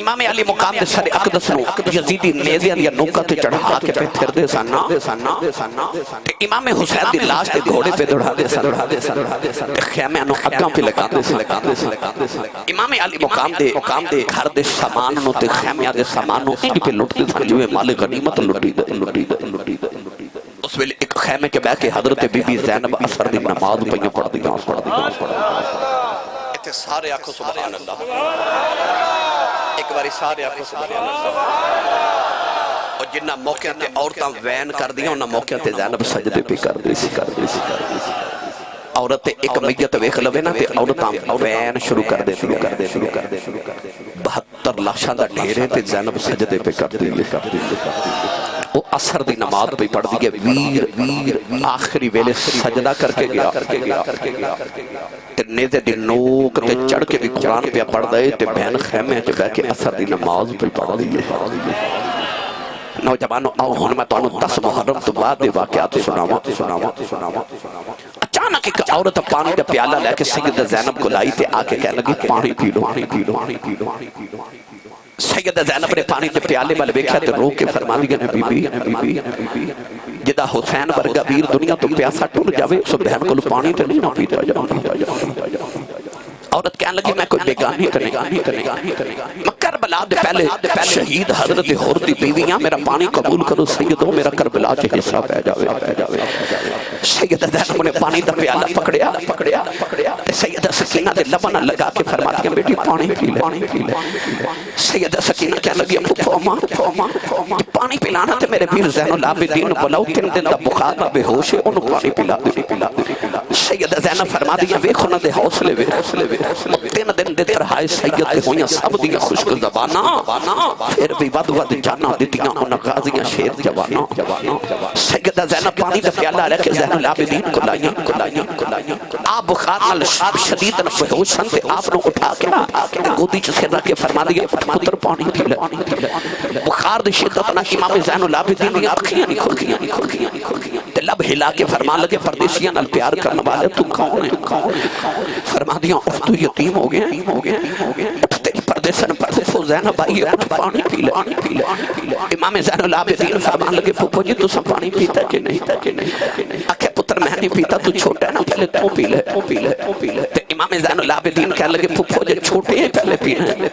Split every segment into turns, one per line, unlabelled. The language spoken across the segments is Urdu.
امام علی مقام دے سر اقدس نو یزیدی نیزیاں دیا نوکا تے چڑھا کے پہ پھر دے سن امام حسین دی لاش دے گھوڑے پہ دوڑا دے سن خیمے انو اگاں پہ لگا دے سن امام علی مقام دے گھر دے سامان نو تے خیمے دے سامان نو انج پہ لٹ دے سن جو مال غنیمت لٹی دے اس ویلے ایک خیمے کے بہ کے حضرت بی بی زینب اثر دی نماز پہ پڑھ دیا تے سارے آنکھوں سبحان اللہ ایک باری سارے آنکھوں سبحان اللہ اور جنہ موقع تے عورتاں وین کر دیا انہا موقع تے زینب سجدے پہ کر دی سی عورت ایک میت ویکھ لوے نا تے عورتاں وین شروع کر دے دیا 72 لاشاں دا ڈھیرے تے زینب سجدے پہ کر دی وہ اثر دی نماز پہ پڑھ دی ویر آخری ویلے سجدہ کر کے گیا تے نیزے دی نوک تے چڑھ کے بھی قرآن پہ پڑھ دے تے بہن خیمے چ بہ کے اثر دی نماز پہ پڑھ دی نوجوانو آؤ ہن میں تانوں 10 محرم تو بعد دے واقعات سناواں اچانک ایک عورت پانی دا پیالہ لے کے سیدہ زینب کو لائی تے آ کے کہنے لگی پانی پی لو سیدہ زینب نے پانی دے پیالے میں بیکھا تے رو کے فرما دیا نے بی بی جدا حسین ورگا ویر دنیا تو پیاسا ٹر جاوے سو بہن کو پانی تے نہیں نہ پیتا جاؤں عورت کہنے لگی میں کوئی بیگانی میں کربلا دے پہلے شہید حضرت حور دی بیویاں میرا پانی قبول کرو سیدوں میرا کربلا چے حصہ پہ جاوے سیدہ زینب نے پانی دا پیالہ پکڑیا سیدہ سکینہ دے لبنہ لگا کے فرما دیا بیٹی پانی پی لے سیدہ سکینہ کہنے لگی پھوما پانی پلانا تے میرے پیر زین العابدین بلاؤ 3 دن دا بخار نہ بے ہوش ہے انہوں پانی پلا دے سیدہ زینب فرما دیا ویکھو نہ دے حوصلے 3 دن دے ترہائے سید دے ہویاں سب دیا خشک زبانہ پھر بھی ود جانا دیتیاں انہاں غازیاں شیر جوانا سیدہ زینب پانی دا پیالہ لے کے زین العابدین کو لائیاں آپ بخار نال شدید نہ بے ہوش سن تے آپ نو اٹھا کے گودی چ سر رکھ کے فرما دیا پتر پانی پی لے بخار دی شدت نہ امام زین العابدین دی اکھیاں نہیں کھلدیاں تے لب ہلا کے فرمان لگے پردیسیاں نال پیار کرنے والے تو کون ہے فرما دیا اف تو یتیم ہو گیا تیری پردیسن پردیسو زینب آئی اٹھ پانی پی لے امام زین العابدین فرمان لگے پھوپو جی تو سب پانی پیتا کہ نہیں آکھے پتر میں نہیں پیتا تو چھوٹا ہے نا پہلے تو پی لے تے امام زین العابدین کہنے لگے پھوپو جی چھوٹے ہیں پہلے پینا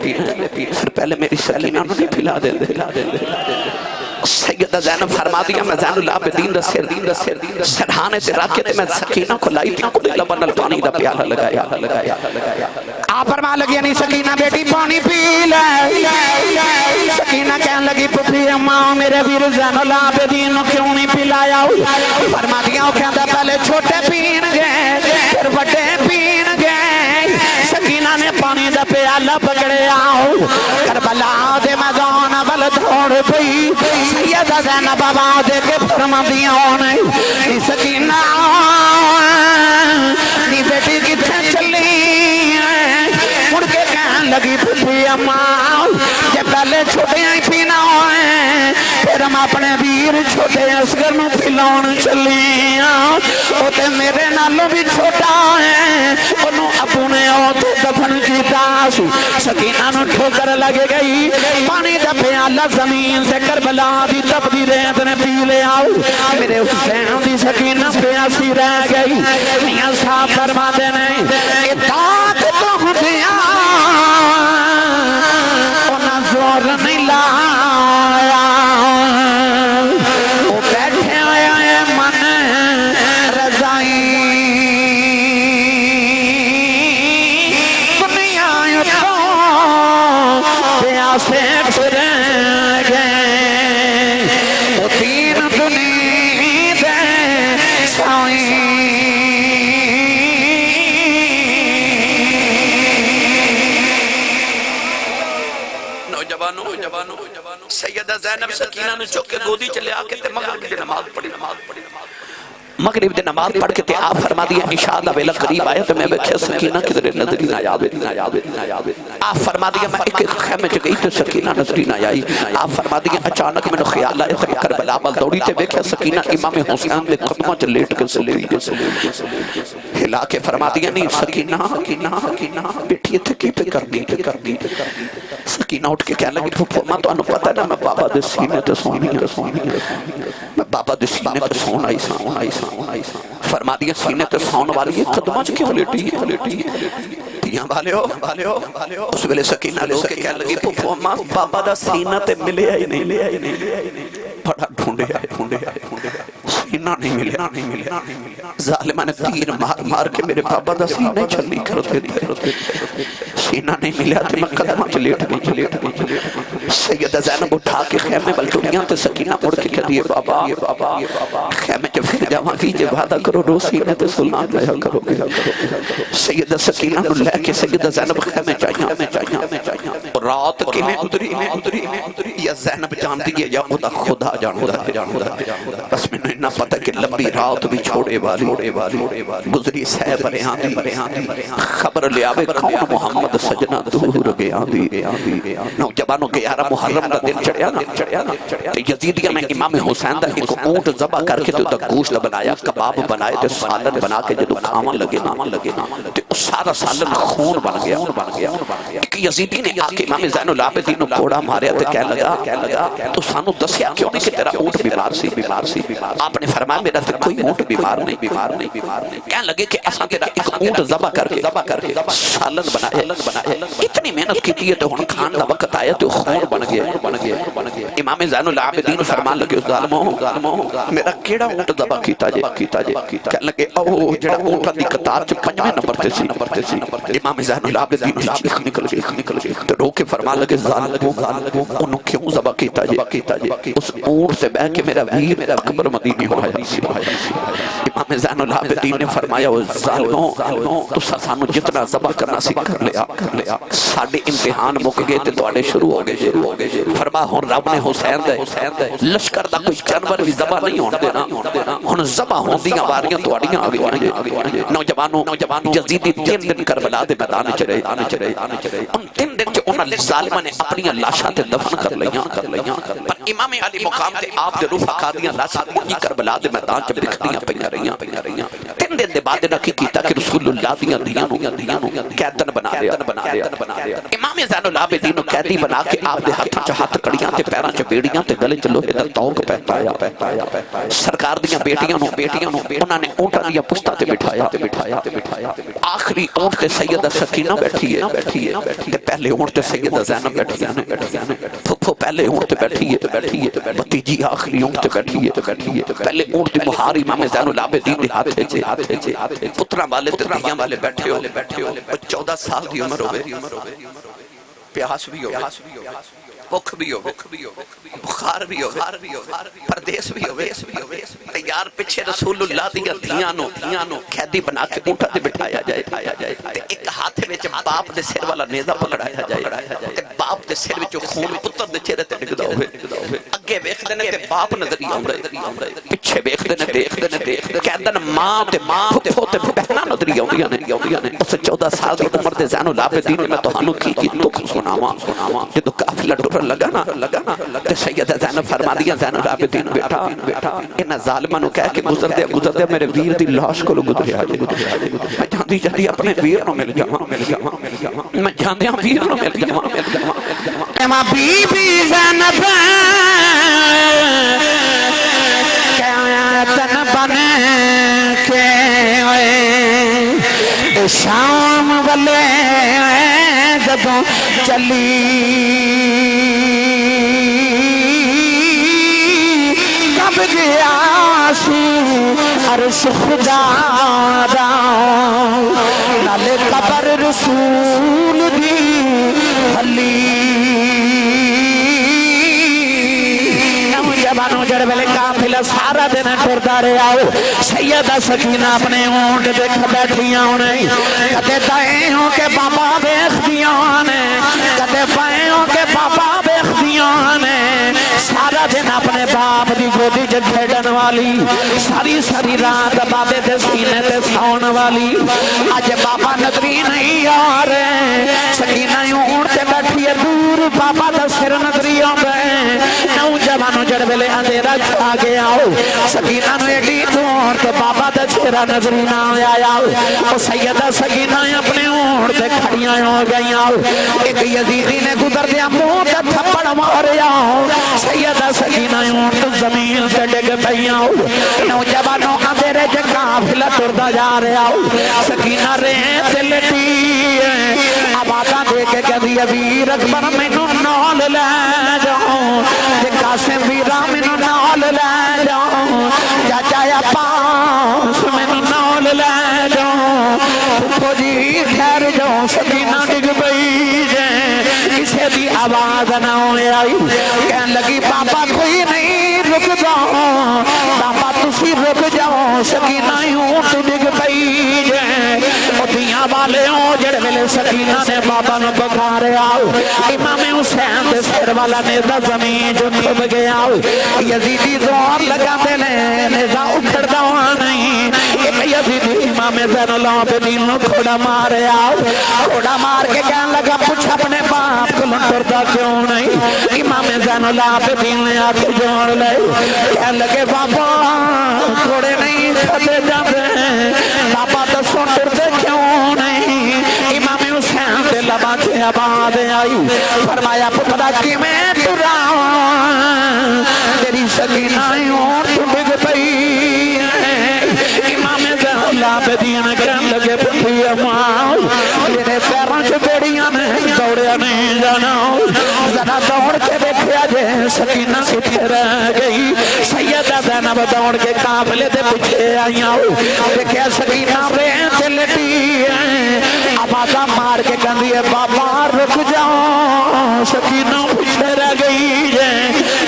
پھر پہلے میری سکینہ نہیں پلا دے سیدہ زینب فرما دیا میں زین العابدین دا سر سرحانے سے رکھ کے میں سکینہ کو لائی تھی خود لبن الپانی دا پیالہ لگایا آپ فرما لگی نہیں سکینہ بیٹی پانی پی لے سکینہ کہنے لگی پپی اماں میرے ویر زین العابدین کیوں نہیں پلایا فرما دیا وہ کہتا پہلے چھوٹے پین گئے پھر بڑے پین گئے سکینہ نے پانی دا پیالہ پکڑے آؤ کربلا دے میدان ول دوڑ پئی سیدہ زینب آواز دے کے فرما دیا ہونے سکینہ نی بیٹی کتنے چلی مڑ کے کہنے لگی پھوپھی اماں جب پہلے چھوٹے ہی پینا ہوئے پھر ہم اپنے ویر چھوٹے اصغر میں پھلاؤن چلی وہ تے میرے نالوں بھی چھوٹا ہے انہوں ابو نے اوتے دفن کی تاسو سکینہ نو ٹھوکر لگے گئی پانی دا پیالہ زمین سے کربلا دی تب دی ریت نے پی لے آؤ میرے حسین دی سکینہ پیاسی رہ گئی میاں صاحب فرما دے نہیں اطاعت تو ہدیاں انہاں زور نہیں لایا وہ بیٹھے ہوئے من رضائی دنیا تو پیاسے پھر گئے وہ 3 دنیا دے سائی سیدہ زینب سکینہ نے چوک کے گودی چلے آکے تے مغرب دی نماز پڑھی مغرب دی نماز پڑھ کے تے آپ فرما دیا عشاء دا ویلا قریب آیا تو میں بیکھے سکینہ کدھر نظری نہ آوے آپ فرما دیا میں ایک خیمے چ گئی تو سکینہ نظری نہ آئی آپ فرما دیا اچانک میں نے خیال آیا کہ کربلا مل دوڑی تے بیکھے سکینہ امام حسین دے قدموں چ لیٹ کے سلی ہلا کے فرما دیا نہیں سکینہ بیٹی اتھے کی پہ کر دی سکینہ اٹھ کے کہنے لگی پھپھو ماں تو انہوں پتا ہے نا میں بابا دے سینے تے سونی میں بابا دے سینے تے سون آئی سا فرما دیا سینے تے سون والی قدمہ چ کیوں لیٹی ہے تیاں والے ہو اس ویلے سکینہ لو کے کہنے لگی پھپھو ماں بابا دا سینہ تے ملے آئی نہیں بڑا ڈھونڈے آئے سینہ نہیں ملیا ظالمہ نے تیر مار کے میرے بابا دا سینہ چھلی کر دیتے سینہ نہیں ملیا تو میں قدمہ چ لیٹ گئی سیدہ زینب اٹھا کے خیمے بلٹوڑیاں تے سکینہ مڑ کے کہہ دیئے بابا خیمے چ پھر جاواں کیجئے وعدہ کرو رو سینے تے سلام لیا کرو سیدہ سکینہ نو لے کے سیدہ زینب خیمے چاہیاں رات کی میں گزری یا زینب جان دیئے یا خدا جاندا بس میں نے پتہ کہ لمبی رات بھی چھوڑے والی گزری سہ برے آندی خبر لے آوے کون محمد سجنہ دور گیا دی نوجوانوں کے 11 محرم کا دن چڑھیا نا یزیدیہ میں امام حسین دا ایک اونٹ ذبح کر کے تو گوشت بنایا کباب بنائے تے سالن بنا کے جدو کھاون لگے نا تے اس سارا سالن خون بن گیا ایک یزیدی نے آ کے امام زین العابدین کو کوڑا ماریا تے کہنے لگا تو سانو دسیا کیوں نہیں کہ تیرا اونٹ بیمار سی آپ نے فرمایا میرا تے کوئی اونٹ بیمار نہیں کہنے لگے کہ اساں تیرا ایک اونٹ ذبح کر کے سالن بنایا اتنی محنت کی تو ہن کھان دا وقت آیا تو خون بن گیا امام زین العابدین فرمان لگے ظالمو میرا کیڑا اونٹ ذبح کیتا جے کہنے لگے او جڑا اونٹاں دی قطار چ 5ویں نمبر تے سی امام زین العابدین چیخ نکل گئی تو رو کے فرمان لگے ظالمو انہوں کیوں ذبح کیتا جے اس اونٹ سے بہ کے میرا ویر اکبر مدینی ہویا سی امام زین العابدین نے فرمایا ظالمو تو سانو جتنا ذبح کرنا سی کر لیا ساڑھے امتحان مک گئے تے دوڑے شروع ہو گئے فرما ہون رب نے حسین دے لشکر دا کوئی جانور بھی ذبح نہیں ہون دینا ہون ذبح ہون دیاں واریاں دوڑیاں آگئے نوجوانوں یزیدی 3 دن کربلا دے میدان چ رہے ان 3 دن چ انہاں ظالماں نے اپنی لاشاں تے دفن کر لیاں پر امام علی مقام تے آپ دے رفقا دیاں لاشاں وہی کربلا دے میدان چ بکھریاں پئیاں رہیاں 3 دن دے بعد نہ کی کیتا کہ رسول اللہ دیاں دیاں قیدن بنا لیا امام زین العابدین نو قیدی بنا کے آپ دے ہاتھ چ ہاتھ کڑیاں تے پیراں چ بیڑیاں تے گلے چ لوہے دا توق پہنایا سرکار دیاں بیٹیاں نو انہاں نے اونٹاں دیاں پشتاں تے بٹھایا آخری اونٹ تے سیدہ سکینہ بیٹھی ہے تے پہلے اونٹ تے سیدہ زینب بیٹھی ہے پھپھو پہلے اونٹ تے بیٹھی ہے بھتیجی آخری اونٹ تے بیٹھی ہے پہلے اونٹ تے بہار امام زین العابدین دے ہاتھ پتراں والے تے دیاں والے بیٹھے ہو 14 سال دی عمر ہوئے پیاس بھی ہو بھوک بھی ہو بخار بھی ہو پردیس بھی ہو تیار پچھے رسول اللہ دیا دھیاں نو قیدی بنا کے اونٹا دے بٹھایا جائے ایک ہاتھ وچ باپ دے سر والا نیزہ پکڑایا جائے تے باپ دے سر وچ خون پتر دے چہرے تے ڈگدا ہوئے اگے ویکھدے نے تے باپ نظر آوندا پیچھے ویکھدے نے دیکھدے کہندن ماں تے پھپھو تے بہنا نظر آوندیاں نے اس 14 سال دی عمر دے زین العابدین میں تہانوں کی دکھ سناواں جدوں قافلہ ٹرن لگا نا تے سیدہ زینب فرما دیا زین العابدین بیٹا انہاں ظالماں نو کہہ کے گزر دے میرے ویر دی لاش کو گزریا جے میں جاندی اپنے ویر نو مل جاواں میں جاندیاں ویر نو مل جاواں ماں بی بی زینب قیادن بن کے شام والے جدوں چلی کب گیا سی عرش خدا دا نالے قبر رسول دی حلی نوجوانوں جڑ ویلے قافلہ سارا دن ٹردا رہیا سیدہ سکینہ اپنے اونٹ تے بیٹھیاں نے کدے دائیں ہو کے بابا ویکھدیاں نے کدے بائیں ہو کے بابا ویکھدیاں نے سارا دن اپنے باپ دی گودی چ کھیڈن والی ساری رات بابے دے سینے تے سون والی اج بابا نظری نہیں آ رہے سکینہ اونٹ تے بیٹھی ہے دور بابا دا سر نظری آندا ہے نوجوانوں جڑ ویلے اندھیرا چھا گیا سکینہ نو ایڈی دور تو بابا دا چہرہ نظر نہ آیا وہ سیدہ سکینہ اپنے اونٹ تے کھڑیاں ہو گئیاں ایک یزیدی نے گزر دیا منہ تے تھپڑ ماریا سیدہ سکینہ اونٹ زمین تے ڈگ پئیاں نوجوانوں اندھیرے چ قافلہ ٹردا جا رہا سکینہ رہن تے لٹی آوازاں دے کے کہدی امیر اکبر مینوں نال لے جاؤ تے قاسم ویرا مینوں نال لے جاؤ چاچا عباس مینوں نال لے جاؤ پھپھو جی ٹھہر جاؤ سکینہ ڈگ پئی جے کسے دی آواز نہ آئی کہن لگی بابا کوئی نہیں رک جاؤ بابا تسی رک جاؤ سکینہ اونٹ ڈگ پئی جے دیاں والے ہوں جڑے ویلے سکینہ نے بابا نو بخارے آؤ امام حسین دے سر والا نیزہ زمین جو چھپ گیا یزیدی زور لگا دے لے نیزہ اکھڑ دوا نہیں ایک یزیدی امام زین العابدین نو کھوڑا مارے آؤ کھوڑا مار کے کہنے لگا پوچھ اپنے باپ کو لنٹرتا کیوں نہیں امام زین العابدین نے آتے جوڑ لے کہنے لگے بابا کھوڑے نہیں کھتے جاتے بابا تو سنٹرتے کیوں نہیں امام حسین دے لبا سے آباد آئی فرمایا پترا کی میں تراؤں تیری سکینہ اونٹ ڈگ پئی امام زین العابدین کہنے لگے پتری اماں میرے پیروں سے بیڑیاں نے دوڑیا نہیں جانا ذرا دوڑ کے دیکھیا جے سکینہ کتنے رہ گئی سیدہ زینب دوڑ کے قافلے دے پیچھے آئیاں دیکھیا سکینہ رہن تے لٹی آوازاں مار کے کہندی ہے بابا رک جاؤ سکینہ پیچھے رہ گئی جے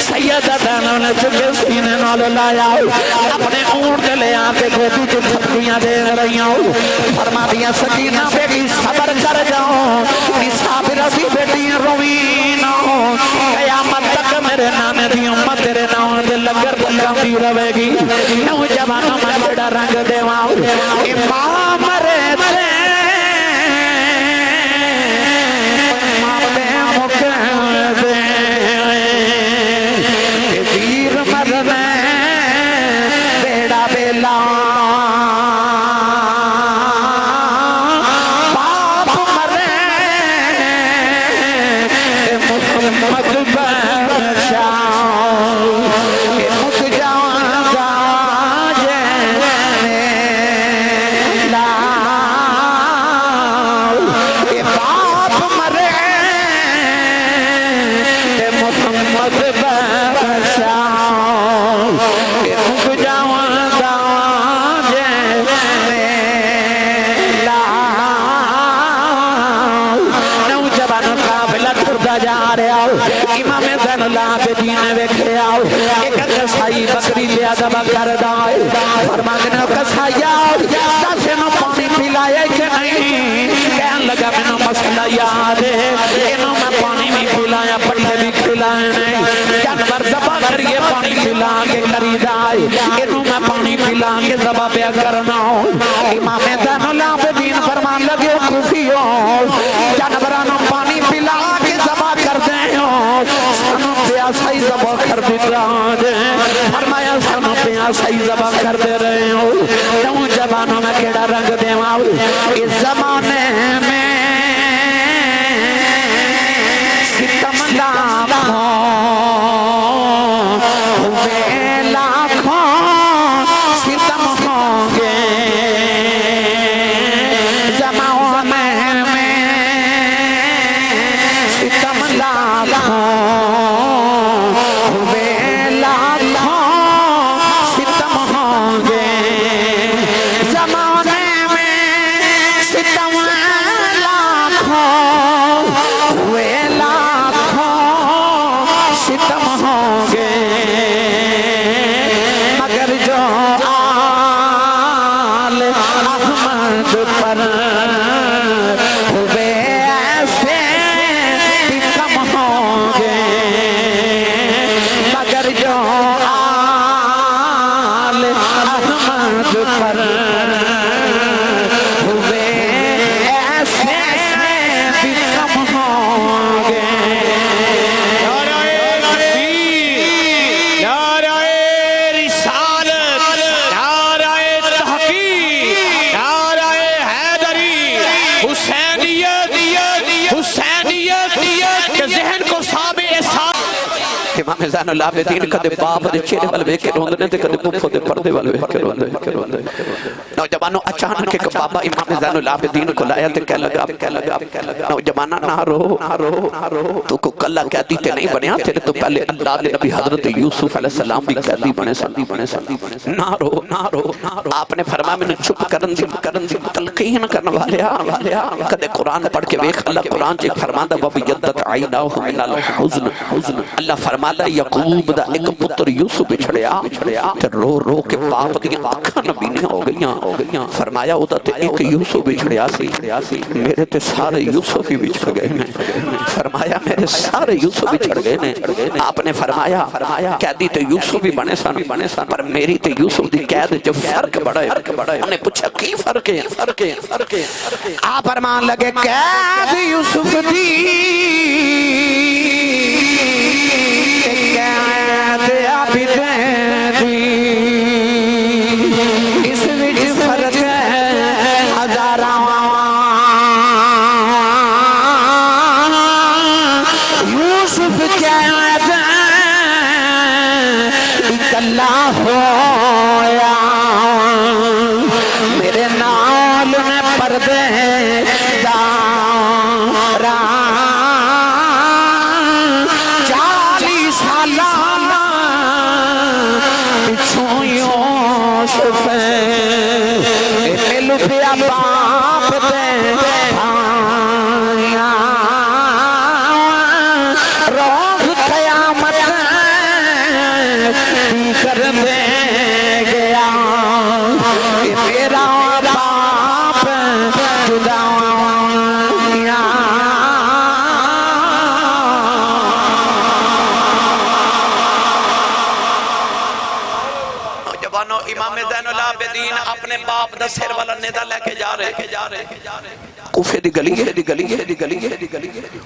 سیدہ زینب نے چکے سینے نال لایا اپنے اونٹ لے آتے گودی جو تھپڑیاں دے رہیاں فرما دیا سکینہ بیٹی صبر کر جاؤ نصاب رسی بیٹی روین قیامت تک میرے نانے دی امت تیرے ناؤں دے لگر پکام دی روے گی نوجوانوں میں بڑا رنگ دیواؤں امام رہتے امام دے مکہ دے ویر مرنے بیڑا بیلا باپ مرے محمد بادشاہ مک جاؤں گا باپ مرے محمد بادشاہ مک جاؤں گا نوجوانوں قافلہ ٹردا جا رہا امام زین العابدین نے ویکھے آؤ ایک کسائی بکری لیا دبا کر دائے فرما دینے کسائی آؤ داسے نو پانی پلائے کہ نہیں کہن لگا میں نو مسئلہ یاد ہے انہوں میں پانی بھی پلایا پٹھے بھی کھلائے نہیں جانور زبا کریے پانی پلا کے کری دائے انہوں میں پانی پلا کے زبا پیا کرنا امام زین العابدین فرمان لگے خوفیوں جانورانوں پانی پلا کے زبا کر دیں سانو پیاسائی زبا کر دیتا فرمایا سانو پیاسائی زبا کر دے رہے ہو نوجوانوں میں کیڑا رنگ دیواؤ اس زمانے میں ستم لاکھوں ہوئے لاکھوں ستم ہوں گے زمانے میں ستم لاکھوں ہوئے لاکھوں ستم ہوں گے زمانے میں ستم لاکھوں ہوئے لاکھوں امام زین العابدین کدے باپ دے چہرے ول ویکھ کے روندے تے کدے پھپھو دے پردے ول ویکھ کے روندے نوجوانوں اچانک ایک بابا امام زین العابدین کو لایا تے کہنے لگا نوجوانہ نہ رو تو کو کلا قیدی تے نہیں بنیا تیرے تو پہلے اللہ دے نبی حضرت یوسف علیہ السلام بھی قیدی بنے سن نہ رو آپ نے فرمایا میں نے چپ کرن دی تلقین کرن والیا کدے قرآن پڑھ کے ویکھ اللہ قرآن چ فرماندا وَبِيَضَّتْ عَيْنَاهُ مِنَ الْحُزْنِ اللہ فرماتا یعقوب دا ایک پتر یوسف بچھڑیا تے رو کے باپ دیاں اکھاں نبینے ہو گئیاں فرمایا او تے ایک یوسف بچھڑیا سی میرے تے سارے یوسف ہی بچھڑ گئے نے فرمایا میرے سارے یوسف بچھڑ گئے نے آپ نے فرمایا قیدی تے یوسف بھی بنے سن پر میری تے یوسف دی قید جو فرق بڑا ہے انہوں نے پوچھا کی فرق ہے آپ فرمان لگے قید یوسف دی قید عابد دی اس وچ فرق ہے ہزاراں یوسف قید اکلا ہویا میرے نال میں پردے دارا 40 سالہ پچھوں یوسف مل پیا باپ دے روز قیامت کر دے گیا میرا باپ جدا نوجوانوں امام زین العابدین اپنے باپ دا سر والا نیدا لے کے جا رہے کوفے دی گلی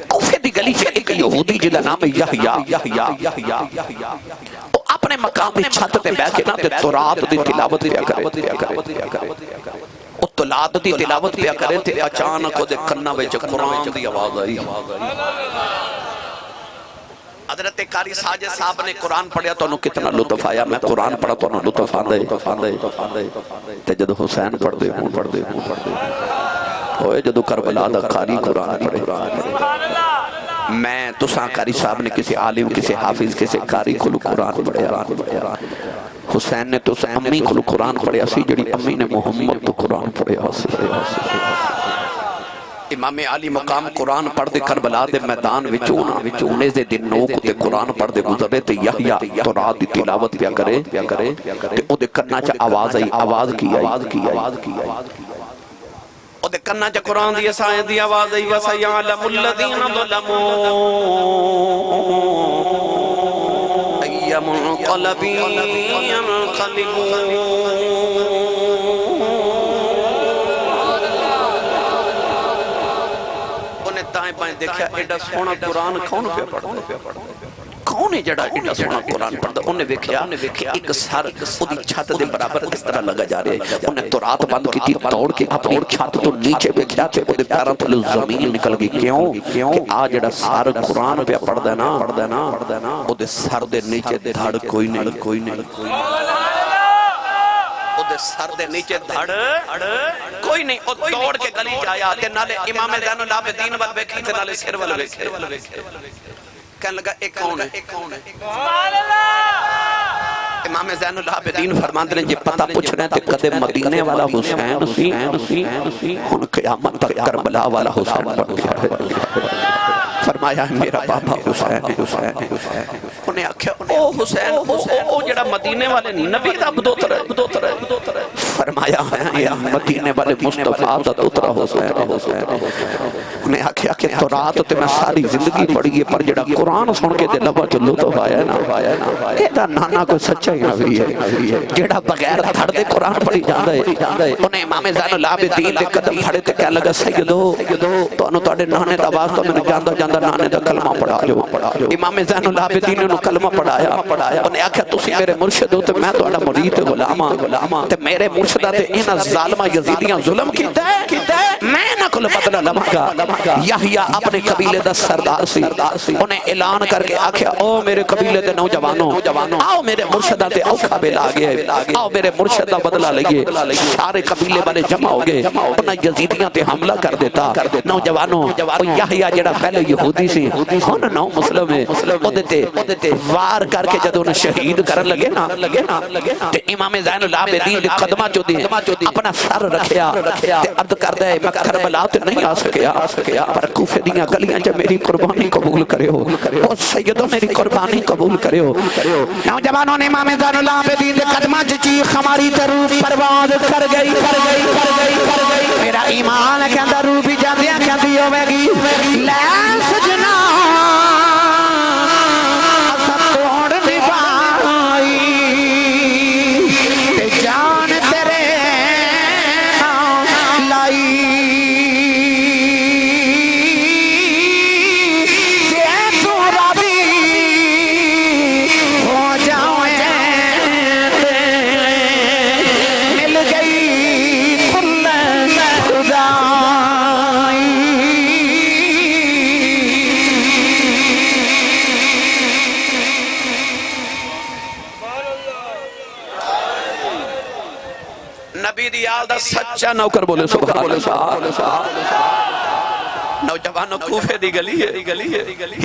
کوفے دی گلی سے ایک یہودی جدا نام یحییٰ اپنے مقام دی چھت تے بیٹھ کے نا تے تورات دی تلاوت پیا کرے او تورات دی تلاوت پیا کرے تے اچانک او دے کنا وچ قرآن دی آواز آئی حضرت قاری ساجد صاحب نے قرآن پڑھیا تو انہوں کتنا لطف آیا میں قرآن پڑھا تو انہوں لطف آندے تے جدو حسین پڑھ دے ہوئے جدو کربلا دا قاری قرآن پڑھے میں تساں قاری صاحب نے کسی عالم کسی حافظ کسی قاری کھلو قرآن پڑھیا حسین نے تساں امی کھلو قرآن پڑھیا سی جڑی امی نے محمد تو قرآن پڑھیا سی امام علی مقام قرآن پڑھ دے کربلا دے میدان وچونے دے دن نوک دے قرآن پڑھ دے گزرے تے یحییٰ تورات دی تلاوت پیا کرے تے او دے کرنا چا آواز آئی آواز کی او دے کرنا چا قرآن دی سائیں دی آواز آئی وَسَيَعْلَمُ الَّذِينَ ظَلَمُوا أَيَّ مُنْقَلَبٍ يَنْقَلِبُونَ دائیں بائیں دیکھا ایڈا سونا قرآن کون پہ پڑھتا کون ہے جڑا ایڈا سونا قرآن پڑھتا انہیں دیکھا ایک سر خودی چھت دے برابر اس طرح لگا جا رہے ہیں انہیں تو رات بند کی تھی توڑ کے اپنی چھت تو نیچے بیکھا تھے انہیں پیارا تھلو زمین نکل گئی کیوں کہ آج جڑا سر قرآن پہ پڑھ دینا انہیں سر دے نیچے دھڑ کوئی نہیں دے سر دے نیچے دھڑ کوئی نہیں او توڑ کے گلی جایا تے نالے امام زین العابدین وال ویکھی تے نالے سر وال ویکھے کہنے لگا ایک کون ہے سبحان اللہ امام زین العابدین فرماندے ہیں جے پتہ پوچھ رہے ہیں تے کدے مدینے والا حسین سی ہن قیامت تک کربلا والا حسین بن گیا ہے فرمایا میرا بابا حسین انہیں آکھیا او حسین او جڑا مدینے والے نبی دا بدوتر ہے فرمایا یا مدینے والے مصطفیٰ دا دوترا حسین انہیں آکھیا کہ تو رات تے میں ساری زندگی پڑھی ہے پر جڑا قرآن سن کے دے لبا جو لطف آیا نا ایدہ نانا کوئی سچائی نبی ہے جڑا بغیر دھڑ دے قرآن پڑھی جاندہ ہے انہیں امام زین العابدین دے قدم پھڑے تے کہہ لگا سیدو تو انہوں تاڑے نانے دا واسطہ میں نے جاندہ نانے دا کلمہ پڑھا جو امام زین العابدین نے کلمہ پڑھایا انہیں آکھا تسی میرے مرشد ہو تے میں تو اڑا مرید غلامہ تے میرے مرشدہ تے انہا ظالمہ یزیدیاں ظلم کیتا ہے میں انہاں کو بدلہ لمگا یحییٰ اپنے قبیلے دا سردار سی انہیں اعلان کر کے آکھیا او میرے قبیلے دے نوجوانوں آؤ میرے مرشدہ تے اوکھا بے لاگے آؤ میرے مرشدہ بدلہ لئیے سارے قبیلے والے جمع ہو گئے انہیں یزیدیاں تے حملہ کر دیتا نوجوانوں یحییٰ جڑا پہلے یہودی سی انہیں نو مسلم ہے ادھتے وار کر کے جدو انہیں شہید کرن لگے نا تے امام زین العابدین دے قدمہ جو دی اپنا سر رکھیا تے عرض کر دے میں کربلا تے نہیں آ سکیا پر کوفے دیاں گلیاں جب میری قربانی قبول کرے ہو اور سیدوں میری قربانی قبول کرے ہو نوجوانوں نے امام زین العابدین دے قدمہ چیخ ہماری تے روح پرواز کر گئی میرا ایمان ہے کہ اندر روح بھی جاندیاں کہتی ہوئے گی لے سجنا سچا نوکر بولے سبحان اللہ نوجوانوں کوفے دی گلی ہے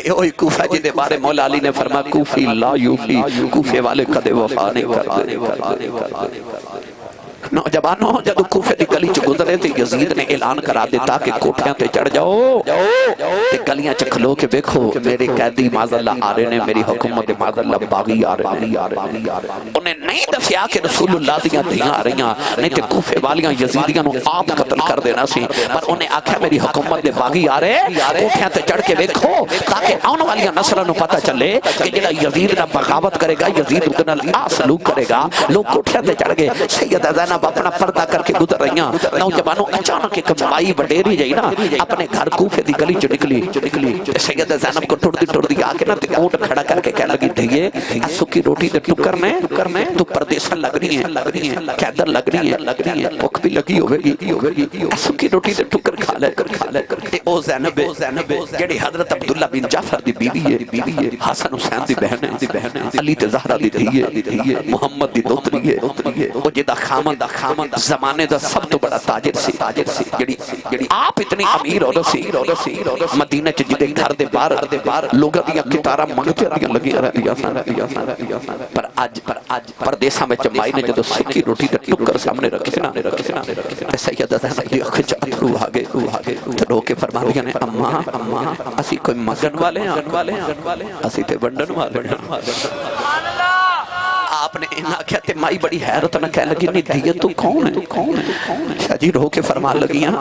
یہ ہوئی کوفہ جی دے بارے مولا علی نے فرمایا کوفی لا یوفی کوفے والے قدے وفا نہیں کرتے نوجوانوں جب کوفے دی گلی چ گزرے تے یزید نے اعلان کرا دیتا کہ کوٹھیاں تے چڑھ جاؤ تے گلیاں چ کھلو کے دیکھو میرے قیدی معاذ اللہ آ رہے نے میری حکومت معاذ اللہ باغی آ رہے انہیں نہیں دسیا کہ رسول اللہ دیاں دھیاں آ رہیاں نہیں تے کوفے والیاں یزیدیاں نو آپ قتل کر دینا سی پر انہیں آکھیا میری حکومت دے باغی آ رہے کوٹھیاں تے چڑھ کے دیکھو تاکہ آن والیاں نسلاں نو پتہ چلے کہ جڑا یزید نہ بغاوت کرے گا یزید اس نال سلوک کرے گا لوگ کوٹھیاں تے چڑھ گئے سیدہ زینب اپنا پردہ کر کے گزر رہی ہیں نوجوانوں اچانک ایک مائی وڈیری جائی نا اپنے گھر کوفے دی گلی چ نکلی سیدہ زینب کو ٹڑ دی آ کے نا تے اونٹ کھڑا کر کے کہنے لگی دھیے سکی روٹی دے ٹکر میں تو پردیساں لگ رہی ہیں قیدر لگ رہی ہے بھوک بھی لگی ہوے گی سکی روٹی دے ٹکر کھا لے تے او زینب جڑی حضرت عبداللہ بن جعفر دی بیوی ہے حسن حسین دی بہن ہے علی تے زہرا دی دھی ہے محمد دی دوتری ہے او جدا خامن زمانے دا سب تو بڑا تاجر سی جڑی آپ اتنی امیر عورت سی مدینہ چ جدے گھر دے باہر لوگاں دیاں کتاراں منگتے دیاں لگی رہندیاں پر اج پردیساں وچ مائی نے جدوں سکی روٹی تے ٹکر سامنے رکھے نا سیدہ زینب دی اکھ چ اتھرو آ گئے تے رو کے فرماندیاں نے اماں اسی کوئی منگن والے ہیں اسی تے ونڈن والے ہیں آپ نے انہاں کیا تے مائی بڑی حیرت نہ کہنے لگی نہیں دیئے تو کون ہے شاہ جی رو کے فرما لگیاں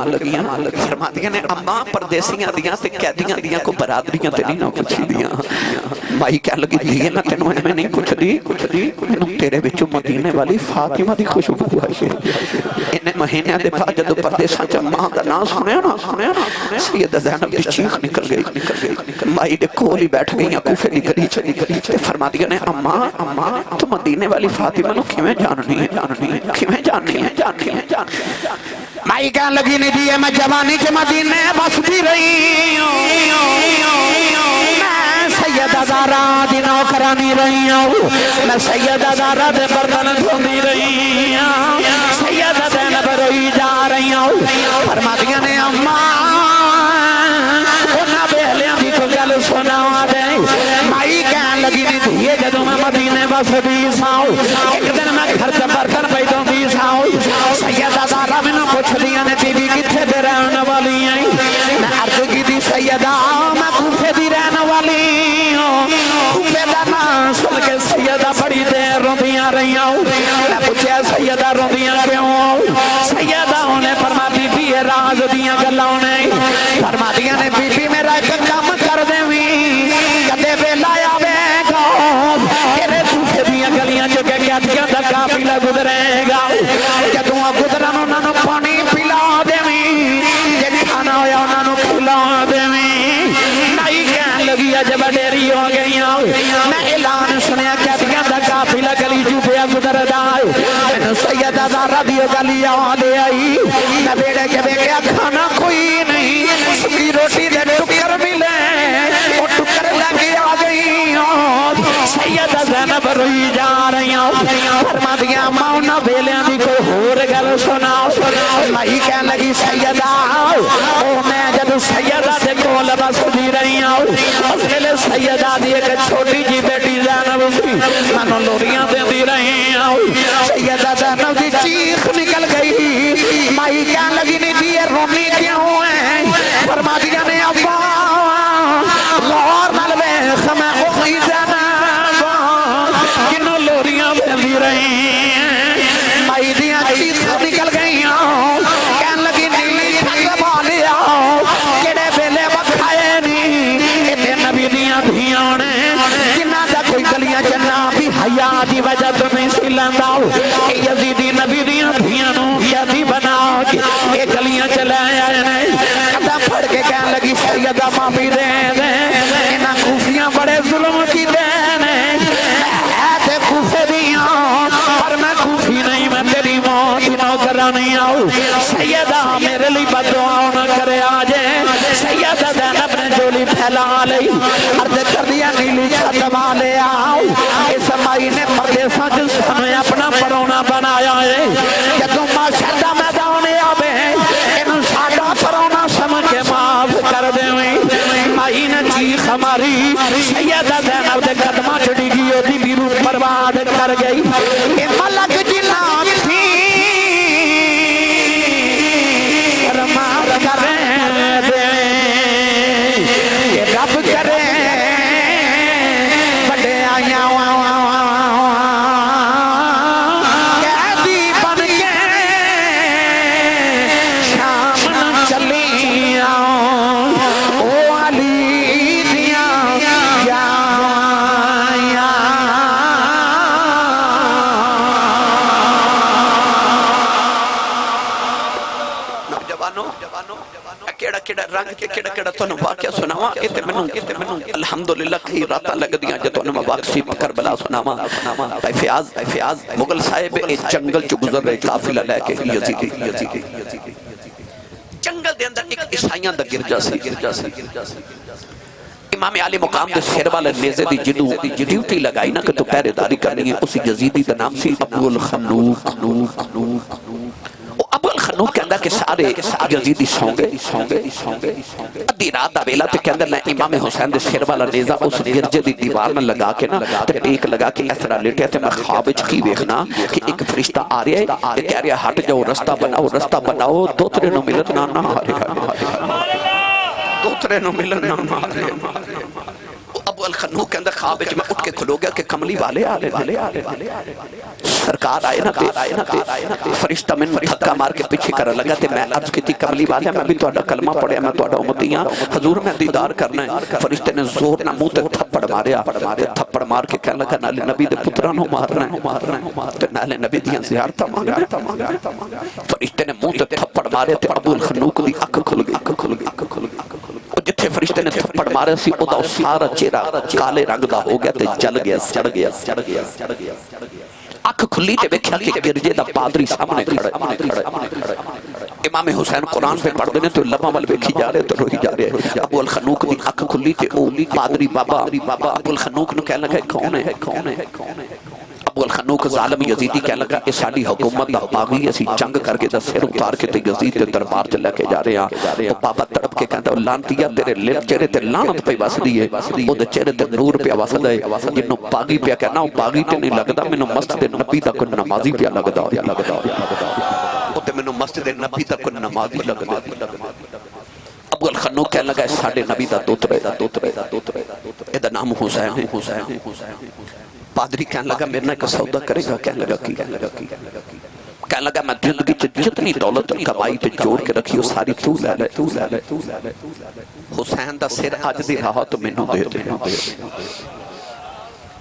فرما دیا نے اماں پردیسیاں دیاں تے قیدیاں دیاں کو برادریاں تے نہیں نہ پوچھی دیاں مائی کہنے لگی دیئے نہ تینوں میں نہیں کچھ دی تیرے بچوں مدینے والی فاطمہ دی خوشبو آئی انہیں مہینے دے بعد جدو پردیساں چا ماں کا نام سنے نا سیدہ زینب دی چیخ نکل گئی مائی دے کول ہی بیٹھ گئی کوفے دی گلی چلی فرما دیا نے اماں تو مدینے والی فاطمہ نو کیویں جاننی ہے مائی کہنے لگی نہیں دیئے میں جوانی چ مدینے بستی رہی میں سیدہ زہرا دی نوکرانی رہی ہوں میں سیدہ زہرا دے برتن دھوندی رہی ہوں سیدہ زینب روئی جا رہی ہوں فرما دیا نے اماں انہاں بیلیاں دی کو گل سنا دے مائی کہنے لگی نہیں دیئے جدوں میں مدینے بستی ساؤں ایک دن میں گھر سے برتن پیدوں دی ساؤں سیدہ زہرا میں نہ پوچھ دیا نے بی بی کتھے دے رہنے والی ہیں میں عرض کی دی سیدہ میں کوفے دی رہنے والی ہوں کوفے دا نام سن کے سیدہ بڑی دیر روندیاں رہی ہوں میں پوچھے سیدہ روندیاں کیوں سیدہ انہیں فرما بی بی راز دیاں گلاں نے فرما دیا نے بی بی میرا ایک کام کر دے کدے بے لایا بے گا تیرے کوفے دیاں گلیاں جو کہ قیدیاں دا قافلہ گزرے گا جدوں گزرن انہاں نو پانی پلا دیویں جے کھانا ہویا انہاں نو کھلا دیویں نہیں کہن لگی جب ڈیری ہو گئیاں میں اعلان سنیا قیدیاں دا قافلہ گلی جو پیا گزردا ہے سیدہ زہرا دی گلی آ دے آئی میں بیڑے کے دیکھیا کھانا کوئی زینب روئی جا رہی ہوں فرما دیا ماؤنا بیلیاں دی کوئی ہور گل سنا مائی کہن لگی سیدہ او میں جب سیدہ دے کول بس دی رہی ہوں اس لئے سیدہ دی ایک چھوٹی جی بیٹی زینب سی منو لوریاں دے دی رہی ہوں سیدہ زینب دی چیخ نکل گئی مائی کہن لگی نہیں دی رونی کیوں ہے فرما دیا نے ابا لاہور نلوے خمیں اخی زینب کنو لوریاں دے دی رہی مائی دیا چیخ نکل گئی ہوں کہن لگی نیلی چھک بالیا کڑے بیلے بکھائے نہیں اتنے نبی دیا دھیاں نے جنہ دا کوئی گلیاں چنا بھی حیاء دی وجہ تو نہیں سی لیندہ کہ یزیدی نبی دیا دھیاں نو یادی بنا کے یہ گلیاں چلائے آئے قدم پڑھ کے کہن لگی سیدہ ماں بھی دے دے انہاں کوفیاں بڑے ظلم کی دینے ایتے کوفے دیاں پر میں کوفی نہیں میں تیری موت نہ کرانی آؤ سیدہ میرے لی بدعاؤں نہ کرے آجے سیدہ زینب نے جولی پھیلا لئی عرض کر دیا نیلی چھت والے آؤ اس مائی نے پردے سانچ سمیں اپنا پرونا بنایا ہے کہ تم ماشدہ میدان آبے انہوں سادہ پرونا سمجھ کے معاف کر دے مائی نے چیخ ہماری سیدہ زینب دے قدمہ چڑی گئی ہوتی بھی روح برباد کر گئی کہ ملک جنات تھی رمان کریں دے کہ رب کریں بڑے آیاں قیدی بن کے شام نہ چلی آؤں او علی دیا یا کیڑا رنگ کے کیڑا تو واقعہ سناوا اتے منوں الحمدللہ کئی راتاں لگ دیاں جے تو واقعی کربلا سناوا فیاض مغل صاحب ایک جنگل چ گزر رہے قافلہ لے کے یزیدی جنگل دے اندر ایک عیسائیاں دا گرجا سی امام علی مقام دے سر والے نیزے دی جدو ڈیوٹی لگائی نا کہ تو پہرے داری کرنی ہے اسی یزیدی دا نام سی ابو الخنوق ابو الخنوق کہندہ کہ سارے یزیدی سونگے ادھی رات دا بیلا تے کہندہ لیں امام حسین دے سر والا نیزہ اس گرجے دی دیوار میں لگا کے نا تے ایک لگا کے اس طرح لیٹے تے میں خوابج کی دیکھنا کہ ایک فرشتہ آ رہا ہے کہ کہہ رہا ہٹ جاؤ رستہ بناؤ دوترے نو ملت نہ دوترے نو ملت نہ ابو الخنوق کہندہ خوابج میں اٹھ کے کھلو گیا کہ کملی والے آلے سرکار آئے نا فرشتہ میں تھکا مار کے پیچھے کر لگا تے میں عرض کی تھی کملی والے میں بھی تو اڈا کلمہ پڑھیا میں تو اڈا امتیاں حضور میں دیدار کرنا ہے فرشتے نے زور نہ منہ تے تھپڑ ماریا تھپڑ مار کے کہنے لگا نالے نبی دے پترانوں مارنا ہے نالے نبی دیاں زیارتہ مانگنا فرشتے نے منہ تے تھپڑ مارے تے ابو الخنوق دی اکھ کھل گئی جتھے فرشتے نے تھپڑ مارے سی او دا سارا چہرہ کالے رنگ دا ہو گیا تے جل گیا اکھ کھلی تے بیکھیا کہ گرجے دا پادری سامنے کھڑا امام حسین قرآن پہ پڑھ دینے تو لبا مل بیکھی جا رہے تو روہی جا رہے ابو الخنوق دی اکھ کھلی تے او پادری بابا ابو الخنوق نو کہنے لگا کون ہے ابو الخنوق ظالم یزیدی کہنے لگا اس ساڑی حکومت دا باغی اسی جنگ کر کے دا سر اتار کے تے یزید تے دربار تے لے کے جا رہے ہیں بابا تڑپ کے کہتا ہے لانتیا تیرے لب چہرے تے لانت پہ وس دی ہے او دے چہرے تے نور پہ وس دے جنوں باغی پہ کہنا او باغی تے نہیں لگدا مینوں مسجد نبی دا کوئی نمازی پہ لگدا او تے مینوں مسجد نبی دا کوئی نمازی لگدا ابو الخنوق کہنے لگا اس ساڑے نبی دا دوترے اے دا نام حسین پادری کہنے لگا میرے نے ایک سودا کرے گا کہنے لگا میں زندگی جتنی دولت کمائی تے جوڑ کے رکھی وہ ساری تو لے لے حسین دا سر آج دی رہا تو میں نو دے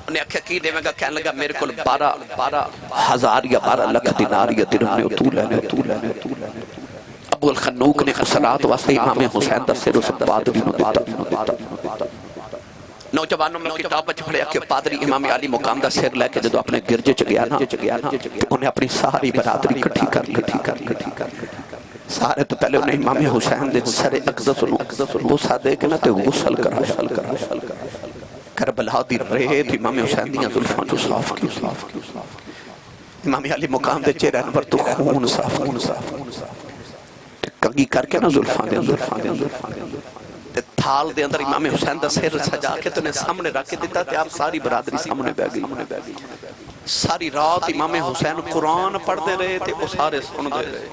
انہیں اکھا کی دے میں کہنے لگا میرے کل 12,000 یا 12 لکھ دینار یا درہم نے تو لے ابو الخنوق نے خسرات واسطے امام حسین دا سر اس پادری نو دیتا نوجوانوں میں کتاب بچ پڑھیا کہ پادری امام علی مقام دا سر لے کے جدو اپنے گرجے چ گیا نا انہیں اپنی ساری برادری کٹھی کر سارے تو پہلے انہیں امام حسین دے سر اقدس وہ سادے کے نا تے غسل کرا کربلا دی ریت امام حسین دیاں زلفاں جو صاف کی امام علی مقام دے چہرے پر تو خون صاف کنگی کر کے نا زلفاں دے تے تھال دے اندر امام حسین دا سر سجا کے تو نے سامنے رکھ کے دیتا تے آپ ساری برادری سامنے بہ گئی ساری رات امام حسین قرآن پڑھ دے رہے تے وہ سارے سن دے رہے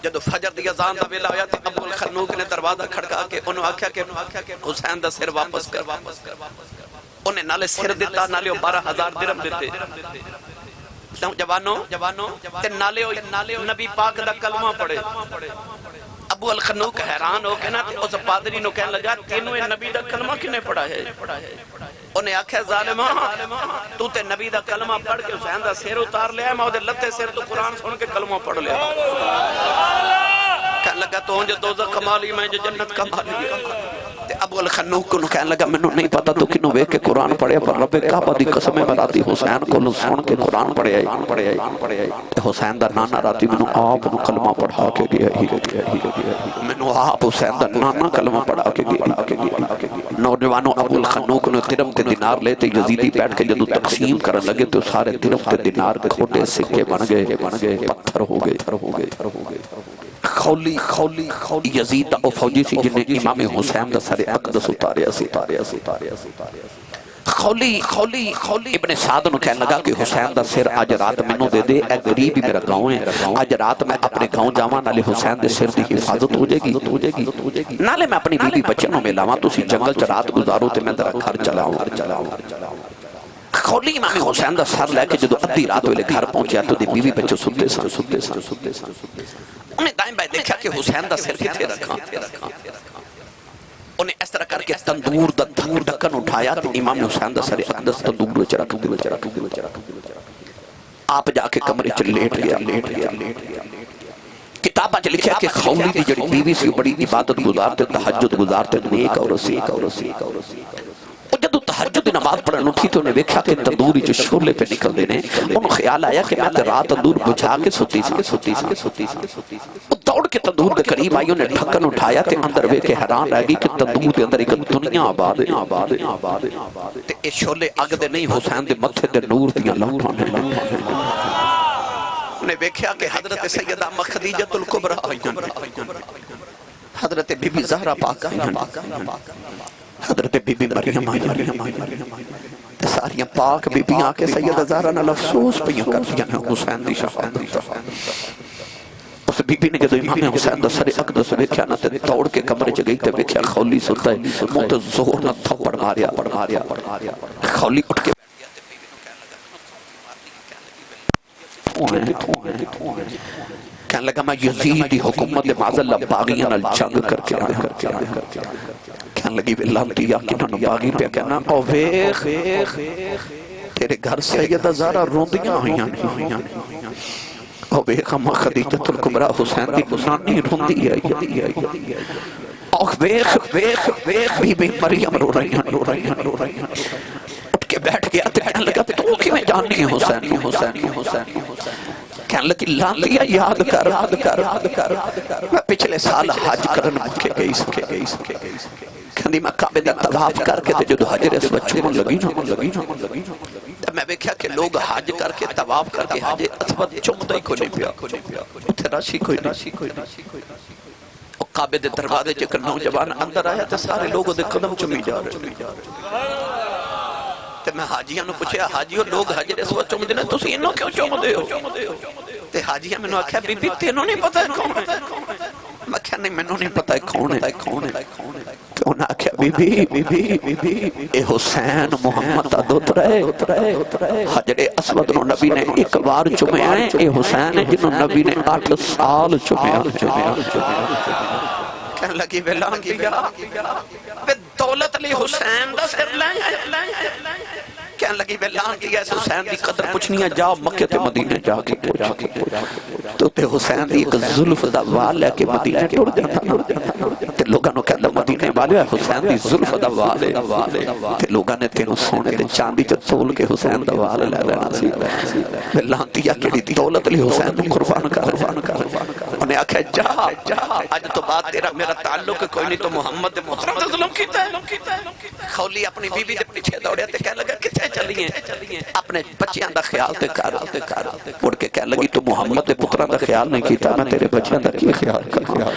جدو فجر دی اذان دا ویلا ہویا تے ابو الخنوق نے دروازہ کھڑکا کے انہوں آکھیا کہ حسین دا سر واپس کر انہیں نالے سر دیتا نالے 12,000 درہم دیتے جوانوں تے نالے نبی پاک دا کلمہ پڑھے ابو الخنوق حیران ہو کے نا اس پادری نو کہنے لگا تینوں نبی دا کلمہ کنے پڑھا ہے انہیں آکھیا ظالمہ تو تے نبی دا کلمہ پڑھ کے حسین دا سیر اتار لیا میں دے لتے سیر تو قرآن سن کے کلمہ پڑھ لیا کہنے لگا تو انجھے دوزہ کمالی میں جنت کمالی ابو الخنوق کو کہنے لگا میں نہیں پتا تو کنوں وے کہ قرآن پڑھے پر رب کعبہ دی قسم میں راتی حسین کو سن کے قرآن پڑھے حسین دا نانا راتی میں آپ کلمہ پڑھا کے گیا میں آپ حسین دا نانا کلمہ پڑھا کے گیا نوجوانوں ابو الخنوق نے درم کے دینار لیتے یزیدی بیٹھ کے جدو تقسیم کرن لگے تو سارے درم کے دینار کھوٹے سکے بن گئے پتھر ہو گئے خولی یزید دا او فوجی سی جنہیں امام حسین دا سر اقدس اتاریا سی خولی ابن سعد نو کہنے لگا کہ حسین دا سر آج رات میں نو دے دے اے غریب ہی میرا گاؤں ہے آج رات میں اپنے گاؤں جاواں نالے حسین دے سر دی حفاظت ہو جائے گی نالے میں اپنی بیوی بچوں میں لاواں تو سی جنگل چ رات گزارو تے میں ذرا گھر چلاؤں خولی امام حسین دا سر لے کے جدو ادھی رات ویلے گھر پہنچیا تو دی بیوی بچوں ستے سن انہیں دائیں بائیں دیکھا کہ حسین دا سر کتے رکھا انہیں اس طرح کر کے تندور دا ڈھکن اٹھایا تو امام حسین دا سر اقدس تندور وچ رکھ آپ جا کے کمرے چ لیٹ گیا کتابہ چ لکھیا کہ خولی دی جڑی بیوی سی بڑی عبادت گزارتے تہجد گزارتے نیک اور سی جدو تہجد نماز پڑھن اٹھی تو انہیں دیکھا کہ تندوری جو شولے پہ نکل دینے انہوں خیال آیا کہ میں رات تندور بجھا کے ستی وہ دوڑ کے تندور کے قریب آئی انہیں ڈھکن اٹھایا کہ اندر وے کے حیران رہ گئی کہ تندور کے اندر ایک دنیا آباد ہے اے شولے آگ دے نہیں حسین دے متھے دے نور دیاں لمحانے انہیں دیکھا کہ حضرت سیدہ اما خدیجۃ الکبریٰ آئین حضرت بی بی زہرہ پاک آئین حضرت بی بی مریم آئین ساریاں پاک بی بی آکے سیدہ زہرہ نال افسوس پیوں کر دیا حسین دی شفاعت اس بی بی نے جدو امام حسین دا سر اقدس ویکھیا نا تے توڑ کے کمرے چ گئی تے ویکھیا خولی ستا ہے منہ تے زور نہ تھپڑ ماریا خولی اٹھ کے کہنے لگا میں یزید دی حکومت معذاللہ باغیاں نال جنگ کر کے آیا کہنے لگی لانتی آکینہ باغی پہ کہنا او ویخ تیرے گھر سیدہ زہرہ روندیاں ہوئیاں او ویخ اما خدیجۃ الکبریٰ حسین دی نانی روندی آئی او ویخ بی بی مریم رو رہی ہیں اٹھ کے بیٹھ گیا تے کہنے لگا تو کی میں جاننی ہے حسین کہنے لگی لانتیہ یاد کر میں پچھلے سال حج کرن مکے گئی کہندی میں کعبے دا طواف کر کے جو حجر اسود چومن لگی نا میں دیکھا کہ لوگ حج کر کے طواف کر کے حجر اسود چومتا ہی کوئی نہیں پیا اتھے راشی کوئی نہیں کعبے دے دروازے چکر نوجوان اندر آیا تو سارے لوگوں دے قدم چمی جا رہے تے میں حاجیاں نو پوچھیا حاجیوں لوگ حجر اسود چوم دینے تسی انہوں کیوں چوم دے ہو تے حاجیاں میں نے آکھیا بی بی تینوں نہیں پتا ہے کون ہے میں کہا نہیں میں نے نہیں پتا ہے کون ہے کہ انہوں نے آکھیا بی بی اے حسین محمد عدد رہے حجر اسود نو نبی نے ایک بار چومے آئے اے حسین ہے جنہوں نبی نے 8 سال چومے کہنے لگی ویلان کیا بے دولت لی حسین دا سر لائیں کہنے لگی ویلان کیا اس حسین دی قدر پوچھنی ہے جاؤ مکہ تے مدینہ جا کے پوچھا تو تے حسین دی ایک ظلف دا وال ہے کہ مدینہ ٹوڑ جاتا تے لوگاں نو کہتا مدینہ والے حسین دی ظلف دا وال ہے تے لوگاں نے تینوں سونے تے چاندی تے تول کے حسین دا وال لے لینا سی ویلان کیا کہ دولت لی حسین دی قربان کر انہیں آکھا جا اج تو بعد تیرا میرا تعلق کوئی نہیں تو محمد محترم تے ظلم کیتا ہے خولی اپنی بی بی دے پیچھے دوڑیا تے کہنے لگا کتے چلی ہیں اپنے بچیاں دا خیال تے کر اڑ کے کہنے لگی تو محمد دے پتراں دا خیال نہیں کیتا میں تیرے بچیاں دا کی خیال کرنا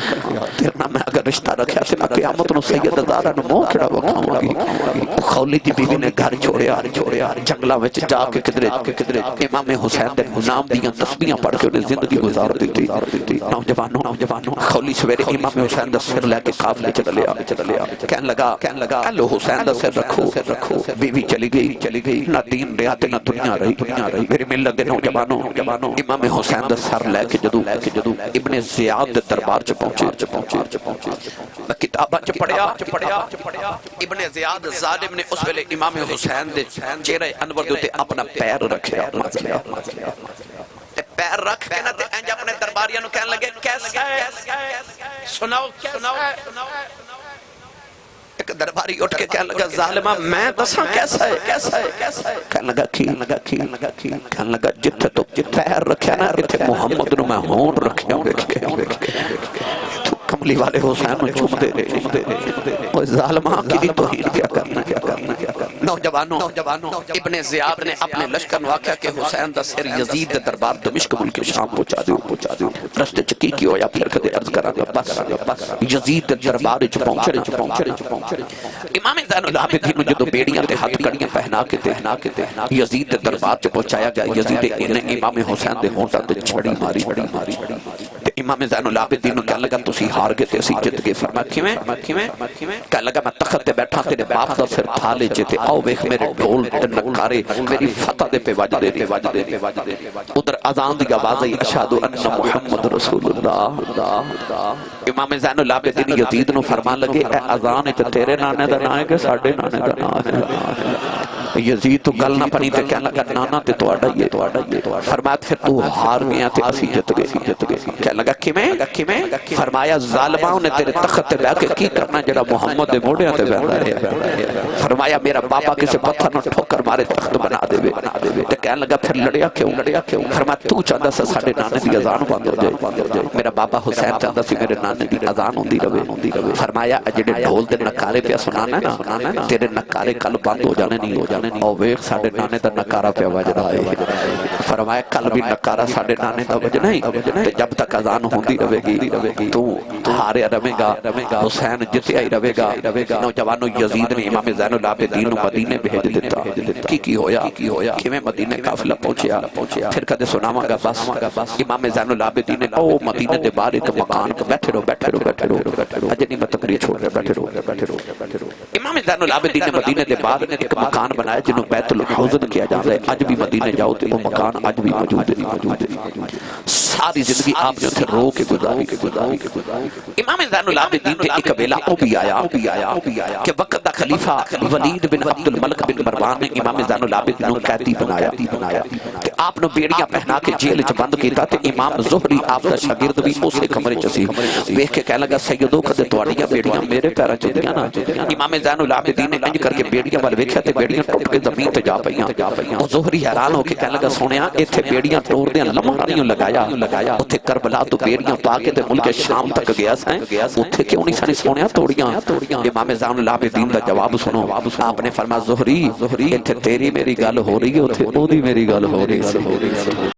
تیرے نام میں اگر رشتہ رکھیا تے میں قیامت نو سید زہرا نو منہ کھڑا وکھاواں گی خولی دی بی بی نے گھر چھوڑیا جنگلاں وچ جا کے کدرے امام حسین دے نام دیاں تسبیحاں پڑھ کے انہیں زندگی گزار دیتی نوجوانوں خولی سویرے امام حسین دا سر لے کے قافلے چل لیا کہنے لگا لو حسین دا سر رکھو بیوی چلی گئی نہ دین رہا تے نہ دنیا رہی میری ملت دے نوجوانوں امام حسین دا سر لے کے جدو ابن زیاد دے دربار چ پہنچے میں کتاباں چ پڑھیا ابن زیاد ظالم نے اس ویلے امام حسین دے چہرے انور دے اپنا پیر رکھیا پیر رکھ کے نہ تے انج اپنے درباریاں نو کہنے لگے کیسا ہے سناؤ ایک درباری اٹھ کے کہنے لگا ظالمہ میں دساں کیسا ہے کہنے لگا جتھے تو پیر رکھیا نا اتھے محمد نو میں ہون رکھیا تو کملی والے حسین میں چوم دے اور ظالمہ کی توہین کیا کرنا نوجوانوں ابن زیاد نے اپنے لشکر نو آکھیا کہ حسین دا سر یزید دے دربار دمشق ملک شام پہنچا دیو رستے چکی کی ہویا پھر کدے عرض کرا بس یزید دے دربار وچ پہنچے امام زین العابدین جدو بیڑیاں تے ہاتھ کڑیاں پہنا کے یزید دے دربار چ پہنچایا گیا یزید نے امام حسین دے ہونٹاں تے چھڑی ماری تے امام زین العابدین نو کہنے لگا تسی ہار گئے تے اسی جت گئے فرمایا کیویں کہنے لگا میں تخت تے بیٹھا تیرے باپ دا سر تھالے جتے آؤ ویکھ میرے ڈھول تے نکارے میری فتح دے پہ وجدے ادھر اذان دی آواز آئی اشہد ان محمد رسول اللہ امام زین العابدین یزید نو فرمان لگے اے اذان تے تیرے نانے دا نام ہے کہ ساڈے نانے دا نام ہے یزید تو گل نہ پنی تے کہنے لگا نانا تے تواڈا ہی ہے فرمایا پھر تو ہار گیا تے اسی جت گئے کہنے لگا کیویں فرمایا ظالماں نے تیرے تخت تے بیٹھ کے کی کرنا جڑا محمد دے موڑیاں تے بیٹھا ہے فرمایا میرا بابا کسے پتھر نہ ٹھوکر مارے تخت بنا دے تے کہنے لگا پھر لڑیا کیوں فرمایا تو چاہندا سی ساڈے نانے دی اذان بند ہو جائے میرا بابا حسین چاہندا سی میرے نانے دی اذان ہوندی رہے فرمایا جڑے ڈھول دے نکارے پیا سنانا ہے نا تیرے نکارے کل بند ہو جانے نہیں او ویکھ ساڈے نانے دا نکارا پیا وج رہا ہے فرمایا کل بھی نکارا ساڈے نانے دا وجنا ہی تے جب تک اذان ہوندی رہے گی تو ہاریا رہے گا حسین جتیا ہی رہے گا نوجوانوں یزید نے امام زین العابدین نو مدینے بھیج دیتا کی ہویا کیویں مدینے قافلہ پہنچیا پھر کدے سناواں گا بس امام زین العابدین نے او مدینے دے باہر ایک مکان تے بیٹھے رہو اج نہیں میں تقریر چھوڑ رہا بیٹھے رہو امام زین العابدین نے مدینے دے باہر ایک مکان بنایا جنوں بیت الحزن کیا جاتا ہے اج بھی مدینے جاؤ تے وہ مکان اج بھی موجود ہے ساری زندگی آپ نے اتھے رو کے گزاری امام زین العابدین نے ایک ویلا او بھی آیا کہ وقت دا خلیفہ ولید بن عبد الملک بن مروان نے امام زین العابدین نو قیدی بنایا کہ آپ نے بیڑیاں پہنا کے جیل وچ بند کیتا تے امام زہری آپ دا شاگرد بھی اسی کمرے چ سی ویکھ کے کہنے لگا سیدو کدے تواڈیاں بیڑیاں میرے پیراں چ دیاں نا امام زین العابدین نے انج کر کے بیڑیاں ول ویکھیا تے بیڑیاں ٹوٹ کے زمین تے جا پئیاں او زہری حیران ہو کے کہنے لگا سونیا ایتھے بیڑیاں توڑ دیاں لمحہ نہیں لگایا اوتھے کربلا تو بیڑیاں پا کے تے ملک شام تک گیا سیں اوتھے کیوں نہیں سانی سونیا توڑیاں امام زین العابدین دا جواب سنو آپ نے فرمایا زہری ایتھے تیری میری گل ہو رہی ہے اوتھے اودی میری گل ہو رہی ہے